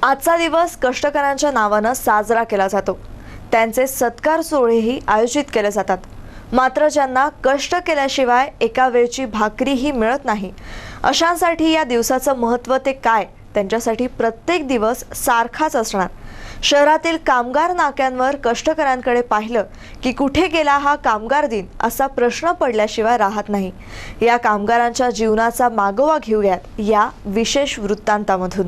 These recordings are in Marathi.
आजचा दिवस कष्टकऱ्यांच्या नावानं साजरा केला जातो। त्यांचे सत्कार सोहळेही आयोजित केले जातात। मात्र ज्यांना कष्ट केल्याशिवाय एका वेळची भाकरीही मिळत नाही, अशांसाठी या दिवसाचं महत्त्व ते काय, त्यांच्यासाठी प्रत्येक दिवस सारखाच असणार। शहरातील कामगार नाक्यांवर कष्टकऱ्यांकडे पाहिलं की कुठे गेला हा कामगार दिन असा प्रश्न पडल्याशिवाय राहत नाही। या कामगारांच्या जीवनाचा मागोवा घेऊयात या विशेष वृत्तांतामधून।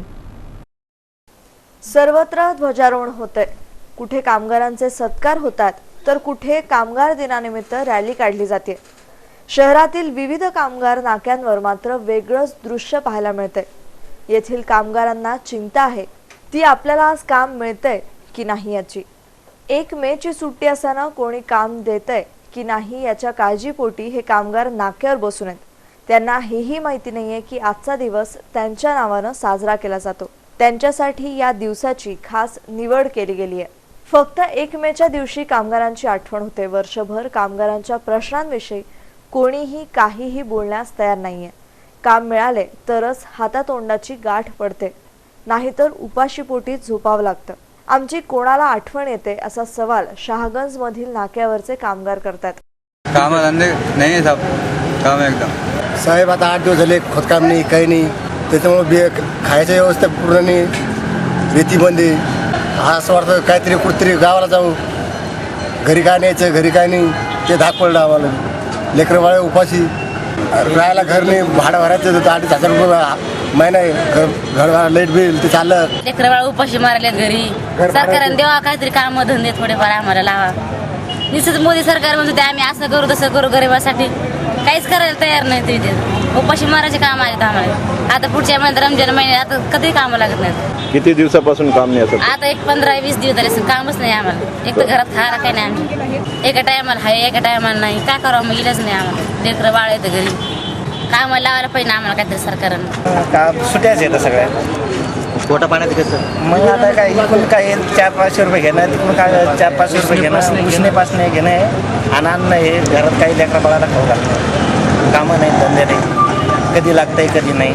सर्वत्र ध्वजारोहण होते, कुठे कामगारांचे सत्कार होतात तर कुठे कामगार दिनानिमित्त रॅली काढली जाते। शहरातील विविध कामगार नाक्यांवर मात्र वेगळंच दृश्य पाहायला मिळते। येथील कामगारांना चिंता आहे ती आपल्याला आज काम मिळतंय की नाही याची। 1 मेची सुट्टी असताना कोणी काम देतंय की नाही याच्या काळजीपोटी हे कामगार नाक्यावर बसून आहेत। त्यांना हेही माहिती नाहीये की आजचा दिवस त्यांच्या नावानं साजरा केला जातो। त्यांच्यासाठी या दिवसाची खास निवड केली गेली आहे। फक्त 1 मेच्या दिवशी कामगारांची आठवण होते। वर्षभर कामगारांच्या प्रश्नांविषयी कोणीही काहीही बोलण्यास तयार नाहीये। काम मिळाले तरच हातातोंडाची गाठ पडते, नाहीतर उपाशीपोटी झोपावं लागतं। आमची कोणाला आठवण येते असा सवाल शहागंज मधील नाक्यावरचे कामगार करतात। कामधंदे नाही साहेब, काम एकदम साहेब आता 8 दिवस झाले, खोदकाम नाही, काही नाही। त्याच्यामुळे खायच्या व्यवस्था पूर्ण नाही, रेतीमध्ये असं वाटतं काहीतरी कुठतरी गावाला जाऊ, घरी काय न्यायचं घरी काय नाही ते धाक पडलं आम्हाला। लेकरं बाळे उपाशी, राहायला घर नाही, भाडं भरायचं 2,500 रुपये महिना आहे, घर भाडं लाईट बिल ते चाललं। लेकरं बाळ उपाशी मारलेत घरी, सरकारने देवा काहीतरी काम धंदे थोडेफार आम्हाला लावा। निश्चित मोदी सरकार म्हणते आम्ही असं करू तसं करू, गरिबासाठी काहीच करायला तयार नाही। ते उपाशी मारायचे काम आहेत आम्हाला। आता पुढच्या महिन्यात रमजान महिन्यात आता कधी काम लागत नाहीत। किती दिवसापासून काम नाही असं? आता 15-20 दिवस झाले कामच नाही आम्हाला। एक तर घरात खायला काही नाही, आम्ही एका टायमाला हाय एका टायमाला नाही, काय करावं मग इलाज नाही आम्हाला। लेकरं बाळ येतं घरी, कामाला लावायला पाहिजे आम्हाला काहीतरी सरकारनं। काम सुट्याच येतं सगळ्या पोटा पाण्यात कसं मग आता काय इकडून काय 400-500 रुपये घेणं, तिकडून काय 400-500 रुपये घेणं, उसने पासणे घेणं आहे, अन्न हे घरात काही लेकरा बाळाला खाऊ घालणं, कामं नाही, धंदे नाही, कधी लागतंय कधी नाही।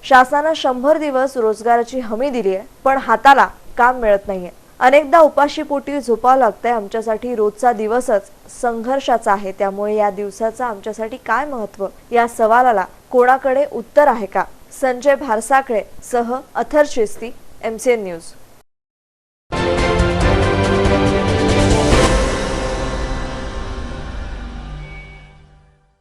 शासनानं 100 दिवस रोजगाराची हमी दिली आहे, पण हाताला काम मिळत नाहीये। अनेकदा उपाशीपोटी झोपावं लागतंय। आमच्यासाठी रोजचा दिवसच संघर्षाचा आहे, त्यामुळे या दिवसाचं आमच्यासाठी काय महत्त्व या सवालाला कोणाकडे उत्तर आहे का? संजय भारसाखळे सह अथर चिस्ती, MCN न्यूज।